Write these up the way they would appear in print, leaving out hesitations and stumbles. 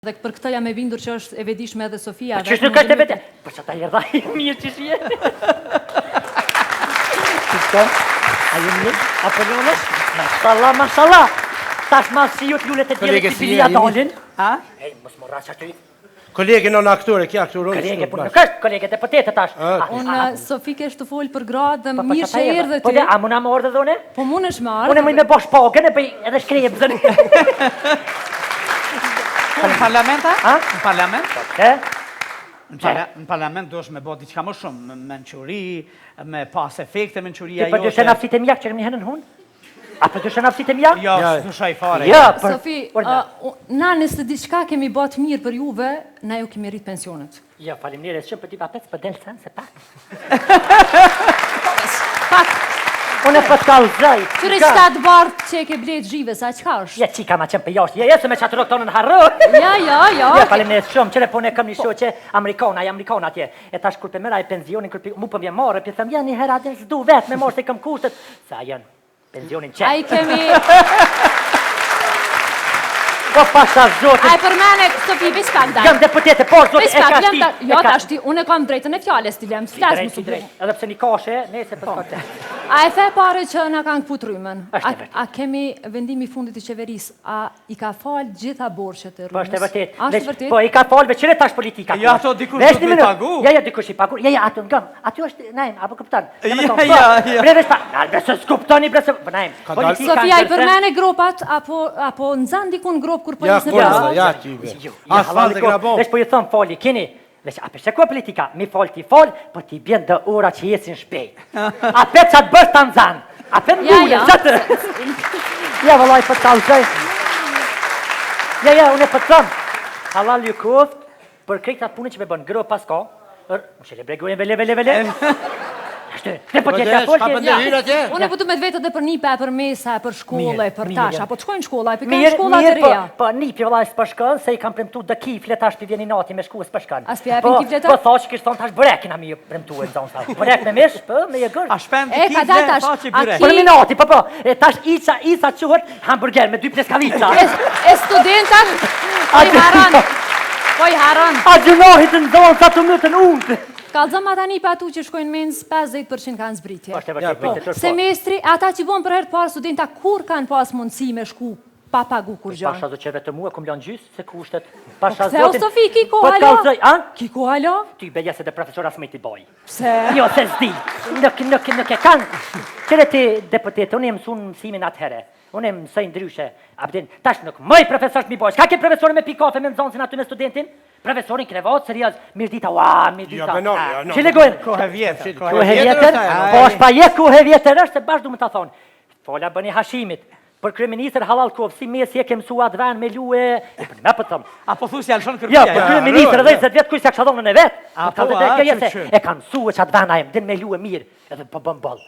Dhe për këtë jam e bindur që është e vetëdijshme edhe Sofia. Që nuk është e vetë. Po çata erdha mirë që je. Çka? Ai më apo jonas? Mashallah. Tash ma si ju t'lullet e djelet të bilia dalin. Ha? Ej, mos morra që aty. Kolege non aktore, kja aktoron? Kolege, për në kështë, kolege, të pëtete tash. Unë, Sofi kesh të folë për gradë dhe mirë që erdhe ty. Po dhe, a muna më ardhe dhe une? Po mund është më ardhe. Une më i me bosh pagën e bëj edhe shkrejë bëzën. Në parlament, a? Në parlament? Në parlament do është me bo diqka më shumë, me menquri, me pas efekte menquria jote. Ti për dyshen afsit e mjak që rëmi henën hun? A për dyshen afsit e mjak? Jo, së shaj fare. Sofi, na nëse diqka kemi bot mirë për juve, na ju kemi rrit pensionet. Jo, falimnire, shumë për ti pa pec, për delë sen, se pak. Pak. Unë e për t'kallëzaj. Qëre qëta të bartë që e ke blejt zhive, sa qëka është? Ja, qika ma qenë për jashtë, ja, se me qatë roktonë në harru. Ja. Ja, falimnire, shumë, qëre po ne këm një shoqe Amerikana atje. E tash kur për mëra e penzionin, mu për vje marë, për thëm, ja një hera adin s'du vetë me marë se këm kushtet. Sa janë, penzionin qenë. A i kemi... Po pasha zotin. A i përmene, Sofi, veç pak da. Jam deputete, po zotin, e ka shti. Jo, tash ti, unë e kam drejtën e fjales, ti lem, s'flas më drejt. Edhe pse një kashe, nese për s'kate. A e the pare që në kanë këput rymën? A kemi vendimi fundit i qeveris, a i ka falë gjitha borqet e rymës? Po është e vërtet. Ashtë vërtet? Po i ka falë veçire tash politika. Ja, ato dikush do t'i pagu? Ja, dikush i pagu. Ja, ato ngëm. Aty është, najmë, apo këptan. Sofia, i përmene gropat, apo nëzan dikun grop kur polis në pjasë? Ja, tybe. Asfalt e grabon. Veç po ju thëmë fali, keni. Veç, a përse ku e politika? Mi falë ti falë, po ti bjen dhe ora që jesin shpejt. A për që atë bërë të nëzan. A për mdule, zëtë. Ja, vëllaj, për të alëzaj. Ja, unë e për të thëmë. Halal ju koft, për krejt atë punë që me bënë grë pas ka. Më shele bregojnë vele. Unë e pëtu me të vetë dhe për një për mesa, për shkolla, për tash, apo të shkojnë shkolla, për kanë shkolla të reja. Po, një për vëllaj së përshkën, se i kam premtu dhe kifle tash për vjeni nati me shku së përshkën. As për jepin kifle ta? Po, thash kështë thonë tash bërekin a mi premtu e zonë sa. Bërek me mish, po, me je gërë. A shpend të kifle, thash i bërek. Për minati, po, tash Isa quhet hamburger me 2 pleskavica. E studentat, po i haran. A gjunohit në zonë sa të mëtën unë. Kallëzëm ata një për atu që shkojnë mens 50% kanë zbritje. Semestri, ata që vonë për herë të parë studenta, kur kanë pas mundësi me shku pa pagu kur gjanë? Pasha zë që vetë mua, kom janë gjysë se kushtet. Këtheu, Sofi, ki ko halo? Ki ko halo? Ty beja se dhe profesora s'me ti boj. Se? Jo, se s'di. Nuk e kanë. Qëre ti deputete, unë e mësun mësimin atëhere. Unë e mësoj ndryshe. Abdin, tash nuk mëj profesor s'mi boj. Shka ke profesori me pi kafe me nëzonsin aty me studentin? Profesorin krevat, serios, mirë dita, mirë dita. Që legojnë? Kohe vjetër. Kohe vjetër? Po është pa je kohe vjetër është, se bashkë du më të thonë. Fola bëni hashimit. Për kryeministër Halal Kov, si mes je ke mësua të venë me lue, e për me për thëmë. A po thu si Alshon Kërbia? Ja, për kryeministër 10 vjetë kuj se këshadonën e vetë. E kanë mësua që atë venë ajem, din me lue mirë, edhe për bëm bëllë.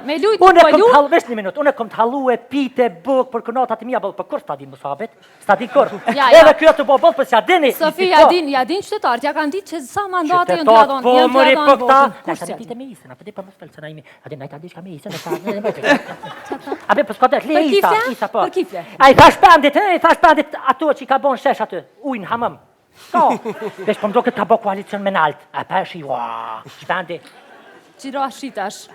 Me lujt në pojlu? Vesh një minut, unë e kom të halu e pite, bëk, për kënatat i mija bëllë, për kur s'ta di mësabit? S'ta di kur? Edhe kjo të bëllë, për s'ja dini. Sofi, ja din qytetarët, ja kanë ditë që sa mandate jënë t'ja donë. Për kifle? A i thash pandit ato që i ka bon shesh aty, ujnë hamëm. Ka, vesh për mdo këtë ka bo koalicion me nalt. A përshi, shpendi. Qiro shitash.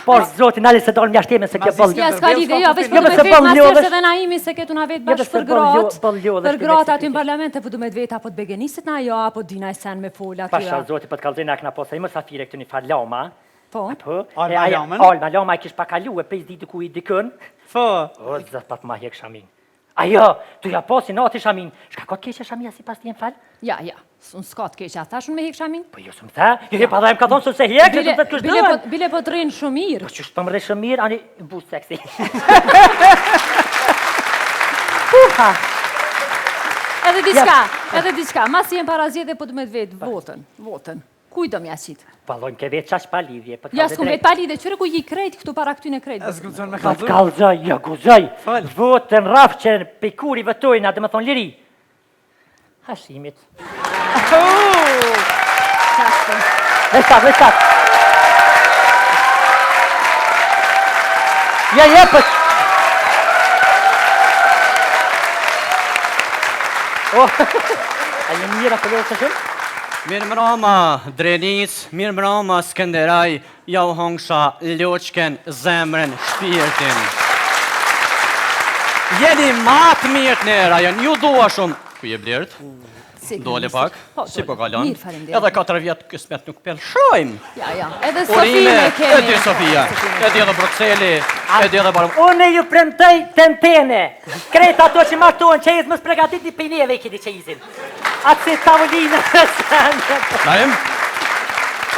Po, zotin, nali se dolë mjashtime se kjo bëllë. Ja, s'ka lide, jo, veç për du me të vetë masërës edhe na imi se ketu na vetë bashkë për gratë aty në parlament, e për du me të vetë apo të begenisit na jo, apo dina e sen me fola atyra. Pasha, zotin, për të kalzina këna posa, i më safire këtë një farë lama. Po? Alma lama i kish pakalu e pejs ditë ku i dikën. Po? O, zët pat ma hek shamin. Ajo, tu ja posi nati shamin. Shka ka të keqe shamia si pas ti në falë? Ja, unë s'ka të keqe, ata shumë me hek shamin? Po jo së më tha, pa dhe më ka thonë së se hek, që të të kështë dërën. Bile po të rinë shumë mirë. Po që shtë për më rejë shumë mirë, ani bu seksi. Edhe diçka, mas jenë parazjet e po të me të vetë votën. Kuj do mja qitë? Palojmë ke vetë qash pa lidhje. Ja, s'ku vetë pa lidhje, qëre ku ji krejt këtu para këtyne krejt. E s'gudzon me kalzoj? Pa t'kalzoj, ja guzoj. Votën rafë që pejkuri vëtojna, dhe me thonë liri. Hashimit. Vestat. Ja, për... A jeni mirë apo jo të shumë? Mirë mbroma, Drenic, mirë mbroma, Skenderaj, ja u hongsha loqken, zemrën, shpirtin. Jeni matë mirë të nera, janë ju dua shumë. Ku je Blert? Dole pak, si po kalon. Edhe 4 vjetë kësmet nuk pelshojmë. Ja, edhe Sofia e kemi. E di Sofia, e di edhe Bruxelli, e di edhe barëm. Unë ju premtoj tentene. Krejt ato që martohen që izë më spregatit një pinjeve i kini që izin. Atë si tavolinë. Naim?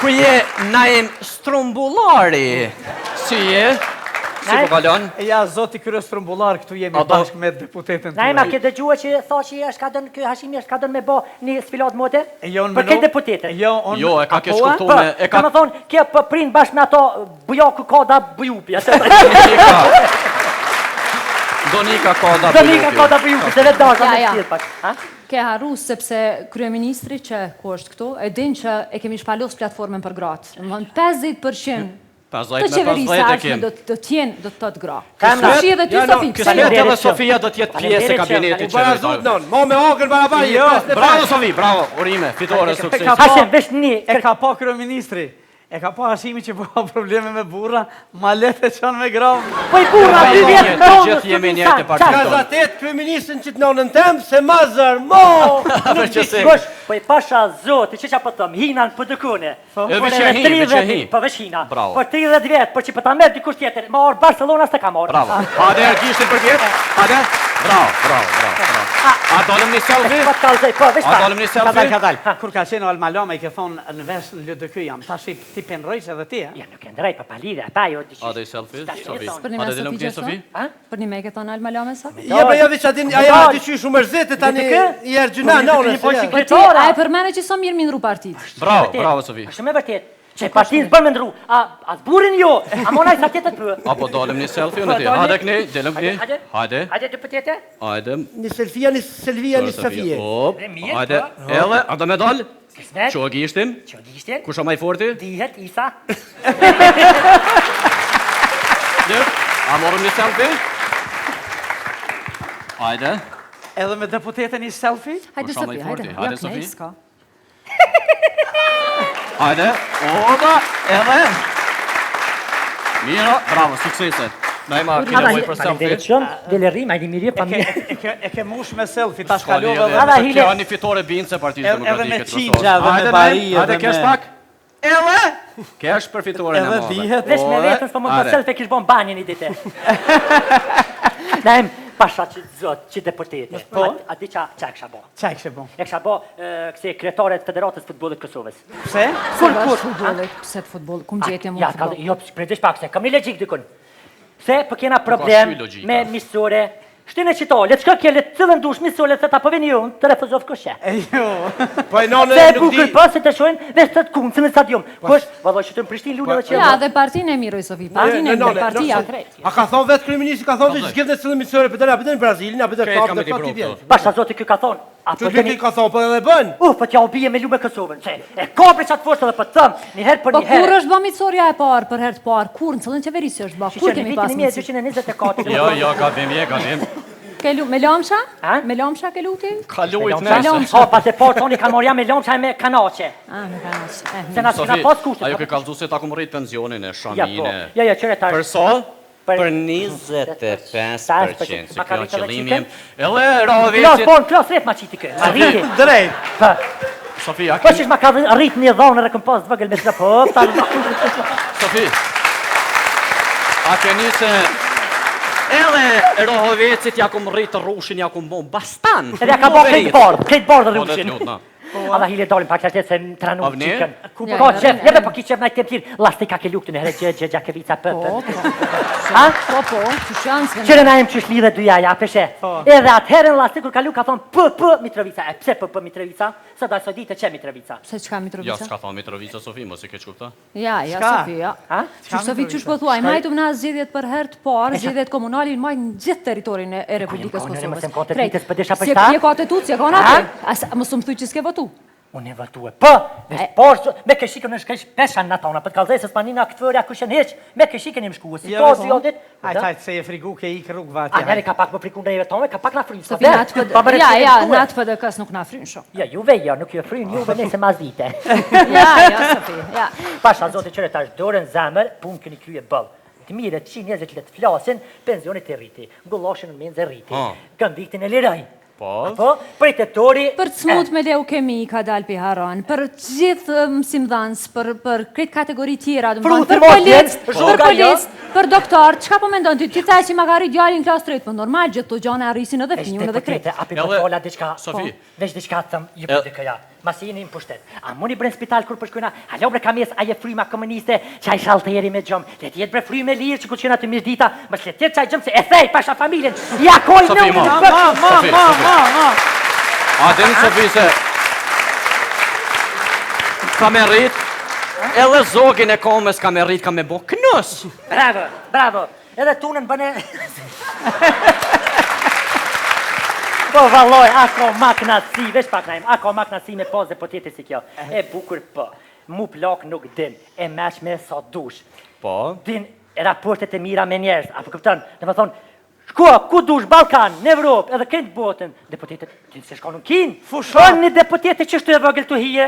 Ku je Naim Strumbulari? Si je? Si po kalon? Ja, zoti krye Strumbullar, këtu jemi bashkë me deputetën. Naim, a ke dëgjua që tha që është ka dënë, Hashimi është ka dënë me bo një sfilat mote? Jo, për këtë deputetën. Jo, e ka ke shkutume. Ka më thonë, kje për prind bashkë me ato bujaku koda bujupi. Donika koda bujupi. Donika koda bujupi, se vetë dasha me shqirë pak. Ke harru sepse kryeministri që ku është këtu, e din që e kemi shpalos platformën për gratë. Në mënë 50% të qeverisa ashme do të tjenë, do të tëtë gra. Kësë edhe ty, Sofi. Kësë edhe Sofia do tjetë pjesë e kabinetit qeverisar. Ma me akër barabari. Bravo Sofi, bravo. Urime, fitore, sukses. Hashim, vesh një. E ka pa kryeministri. E ka pa Hashimi që po probleme me burra, ma letë e qanë me gravë. Po i burra, i vjetë të gjithë jemi njërë të partitë tonë. Gazatet, kryeministrin që të nonën temë, se ma zërmo. Po i pasha zotë, që po thëmë, hinan për dëkune. E veqe hi. Po vesh hina. Bravo. Po 30 vjetë, po që për ta merë dikush tjetër, ma orë Barcelona së të ka morë. Bravo. Hade, gishtin për vjetë. Hade. Bravo. A dolem një selfie? A dolem një selfie? Kadal. Kur ka qenë Almaloma i ke thonë në vesh në LDK jam, ta shi ti pendrojsh edhe ti, Ja, nuk e ndrej, pa palire, pa jo të A dhe i selfie? Sofi. Për një me Sofi që thonë? Për një me ke thonë Almalome sa? Ja, pra ja veç adin, aja ati që shumë mërzete tani i ergjuna nonës. Po ti, a e përmene që so mirë minru partit? Bravo Sofi. A shumë e vërtet, që partinë bërë me ndru, a zburin jo, a monaj sa tjetët për. Apo dolem një selfie unë ti. Hade këni, delem këni. Hade. Hajde të pëtjete? Hajde. Një selfia, një Sofie. Op, hajde. Ele, a do me dal? Kismet? Që o gishtin? Kusha maj forti? Dihet, Isa. A morëm një selfie? Hajde. Edhe me deputetën një selfie? Hajde Kusha Sofi, maj forti. hajde. Hajde, Sofi. S'ka. Hajde. Oda, edhe. Mira, bravo, sukseset. Najma, kina moj për selfie. Dele rrim, ajdi mirje pa mirë. E ke mush me selfie, ta shkallove Hada, hile. Kjo një fitore binë se Partisë edhe me Demokratike. qingja dhe me bari. Hajde, kesh pak. Edhe. Kesh për fitore në Edhe madhe. dihet. Vesh me vetën, s'po më për selfie kish bon banjën i dite. Naim, pasha që zotë, që deputete. A di qa e kësha bo? Qa e kështë bo? E kësha bo këse kretarët Federatës Futbolit Kosovës. Pse? Pse të futbol, kum gjetje mu Ja, futbol. jo, përdesh pak se, kam një logjik dikun. Se, për kena problem me misore, shtine qito, le të shka kje, le të cëllën dush misore, se ta përveni ju, të refuzov këshe. Jo. Po e nonë Se nuk di. bukur pas, se të shojnë, vesh të kumë, se në stadium. Kush, vado që të në Prishtin lune dhe që... Ja, dhe partinë e miroj, Sofi. Partinë e miroj, partia krejt. A ka thonë vetë kryeministri, ka thonë vetë gjithë në cëllë misore, për të në Brazilin, a për të kapë dhe pati vjetë. Pasha zoti kjo ka thonë, a Që për të ka thonë, për edhe bën. për t'ja ubije me lume Kosovën, se e ka për qatë foshtë dhe për thëmë, një herë për Po një herë. kur është bë mitësoria e parë, për herë të parë? Kur në cëllën qeverisë është bë? Kur kemi pas mitësoria? 1224. Jo, gabim. Me lomsha? Ha? Me lomsha ke luti? Ka lujt Me nëse. Ha, pas e parë toni kanë morja me lomqa e me kanaqe. Me kanaqe. Se na s'kena Sofi, pas kushtet. ajo ke kalzu se ta ku më rritë pensionin e Ja, po. shamine. Ja, qëre ta. Për sa? Për- Për 25%. Se kjo është qëllimi jem. Edhe Klas, Rahovecit. po, klas rreth ma qiti kë. Arriti. Drejt. Pa. Sofia, Po që ma ka rrit një dhonë edhe këm pas vëgël me të po, Sofi. A ke një se... Edhe Rahovecit ja kum rritë rrushin, ja kum bon bastan. edhe ja ka bo krejt bardë rrushin. Lutna. Alla hile dalim pa qashtet se më tranu Avni? qikën. Ja, Ka ja, qef, jebe po ki qef najtë tjirë, lasti ka ke luktin e herë gjakevica pëpë. Ha? Po, që shansë. Qëre na jem qysh lidhe dy jaja, peshe. Edhe atëherën lasti kur kalu ka thonë p Mitrovica. E pse p Mitrovica? Së da së dite që Mitrovica. Se qka Ja, Mitrovica? s'ka thonë Mitrovica, Sofi, mos e ke qupta. Ja, Sofi, ja. Ha? Sofi, qysh po thuaj, majtum na zgjedhjet për herë të parë, zgjedhjet komunali në majtë në gjithë teritorin e Republikës Po, Kosovës. mëse më kote ditës, për desha për Se shta? je ka të tutë, se ka në atë. Mos më thuj që s'ke votu. Unë e vërtue, me këshikën në shkesh pesha në tona, për të kalzej se s'panina këtë fërja këshën heq, me këshikën im shkuë, si to si odit. Hajtë, se e frigu ke i kërrug vati. A njeri ka pak më friku në eve tome, ka pak na frynë. Sofi, në atë PDK-s nuk na frynë shumë. Ja, juve nuk ju frynë, juve nese ma zite. Ja, Sofi, ja. Pasha, zote qëre tash dorën zemër, pun këni krye bëllë. Të mire, që njerëzit le të flasin, pensionit e rriti, ngulloshin në menze rriti, këndiktin e liraj. Po, për i tetori... Për të smut me leukemi ka dalë për haron, për gjithë mësimdhans, për këtë kategori tjera, për policë, për doktor, qka po mendon ty? Ti thaj që ma ka rrit djallin klas 3, për normal gjithë të gjone arrisin edhe finjun edhe kretë. Api për fola diçka, veç diçka të thëmë, ju për dikëja, masi jeni në pushtet. A muni bre në spital kur përshkujna, halo bre kam jes aje fryma komuniste, që a i shalteri me gjëmë, le tjetë bre fryme lirë që ku qena të mishdita, mës le tjetë që a i gjëmë se e thej pasha familjen, ja koj në A dini Sofi se ka me rrit, edhe zogin e komës ka me rrit, ka me bo kënës. Bravo, edhe tunën bëne... Po valoj, ako maknasi, vesh pak najmë, ako maknasi me pos dhe po tjetë si kjo. E bukur po, mu plak nuk din, e mesh me sa dush. Po? Din raportet e mira me njerës, apo këpëtën, dhe më thonë, shkua, ku dush, Balkan, në Evropë, edhe këtë botën, deputetet, ti se shka nuk kinë. Fushon një deputetet që shtu e vëgël të hije.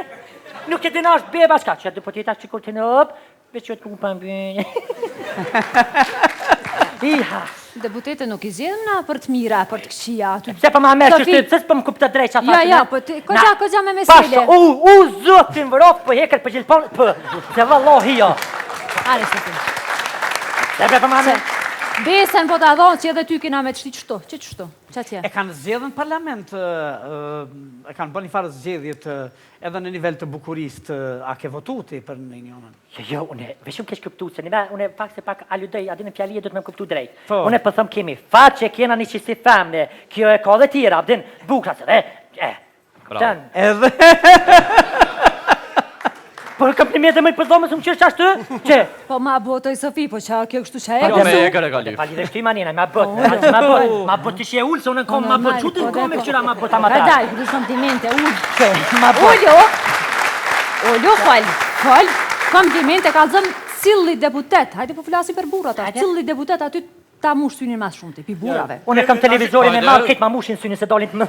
Nuk e dina është beba shka, që deputetet që kur të në ëpë, veç që të ku pëmbë. Iha. Deputetet nuk i zjedhëm na për të mira, për të këqia. Se për ma mërë që shtu, pësë për më kuptë të drejt që a fatë. Ja, për këgja me mesele. U zotin vërofë për hekër për gjilpon, se vëllohi jo. Are, Sofi. Se për ma mërë. Besen po të adhonë që edhe ty kina me të shti qëto, që qëto, që atje? E kanë zgjedhën parlament, e kanë bërë një farë zgjedhjet edhe në nivel të Bukurist, a ke votuti për në unionën? Jo, une, veshëm kesh këptu, se une pak se pak aludej, adin e fjalije do të me këptu drejt. Une për thëmë kemi, faqe kena një qësi femne, kjo e ka dhe tjera, abdin bukra se dhe, Edhe... Por komplimente më i përdhome së më qërë qashtu? Që? Po ma botoj Sofi, po qa kjo kështu qa e Jo me e kërë ka lyf. Pali dhe shtu i manina, ma bot të shje ullë, se unë në kom ma bot qutin kom e këqyra ma bot amatar. Ka daj, kërë komplimente, Oljo, fal, komplimente, ka zëmë cilli deputet, hajde po flasi për burra ta, cilli deputet aty ta mush synin mas shumë të pi burrave. Unë e kam televizorin e malë, ketë ma mushin synin se dolin të më...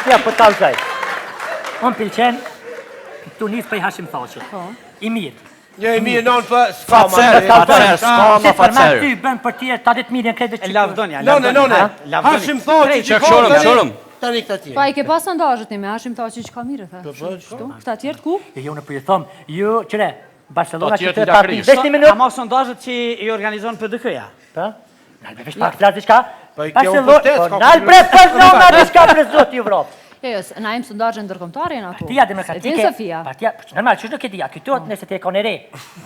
Ja, po talë zaj. Unë pilqen, tu njës për i Hashim Thaqit. I mirë. Jo, i mirë non për s'ka ma. Se për me ty bën për tjerë, ta dhe të mirë në krejtë që... Lavdonja, None, Hashim Thaqit që ka... Tani këta tjerë. Pa i ke pas ndazhët një me Hashim Thaqit që ka mirë, këta tjerë të ku? Jo, në për i thëmë, jo, qëre, Barcelona që të papi. Vesh një minut. A mos sondazhet që i organizon PDK-ja? Pa? Nalbe vesh pak flas diçka? Pa i kjo vërtet, s'ka Nalbe Barcelona diçka për zot i Evropë. Jo, na im sondazhe ndërkombëtare janë ato. Partia demokratike. Partia, normal, çu nuk e di, këtu nëse ti e kanë re.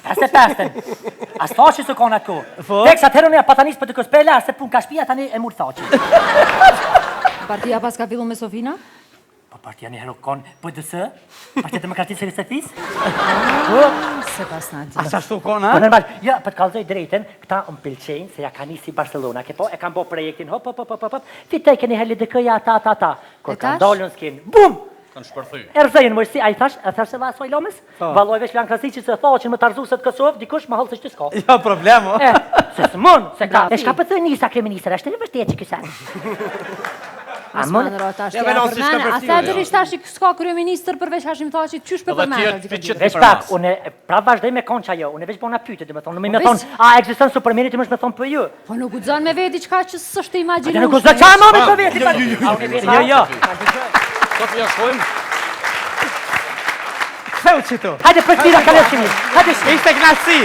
Pastaj pasten. As thashi se kanë ato. Tek sa herën ja patanis për të kospela, se pun ka shtëpia tani e mur thaçi. Partia pas ka filluar me Sofina? Po partia një herë kanë PDS, Partia Demokratike e Sefis. Se pas na di. A sa shtu kona? Po normal, ja, për të kallzoj drejtën, këta më pëlqejnë se ja kanë nisi Barcelona, ke po, e kanë bërë projektin, hop, fitej keni herë LDK-ja ata. Kur kanë dalën skin, bum! Kanë shpërthy. Erzejnë mërësi, a i thash se vasoj lomës? Valoj veç lanë klasi që se thaqin më tarzu se të Kosovë, dikush më halë se që s'ka. Jo, problemo. Se s'mon, se ka. E shka për të njësa kreministër, është të një vërtet që kësa. Asman rota është a thedërisht tash s'ka kryeministër përveç Hashim Thaqit, qysh për përmendë? Veç pak, unë pra vazhdoj me konqa jo, unë veç bona pyte, dhe me thonë, me thonë, a eksiston supermeni ti më shme thonë për ju? Po nuk gudzon me veti qka që s'është imaginu. Nuk gudzon qa më me të veti? Jo. Sofia, shkojmë. Këtheu që tu? Hajde për tira kaleshimi, hajde Ishte knasi.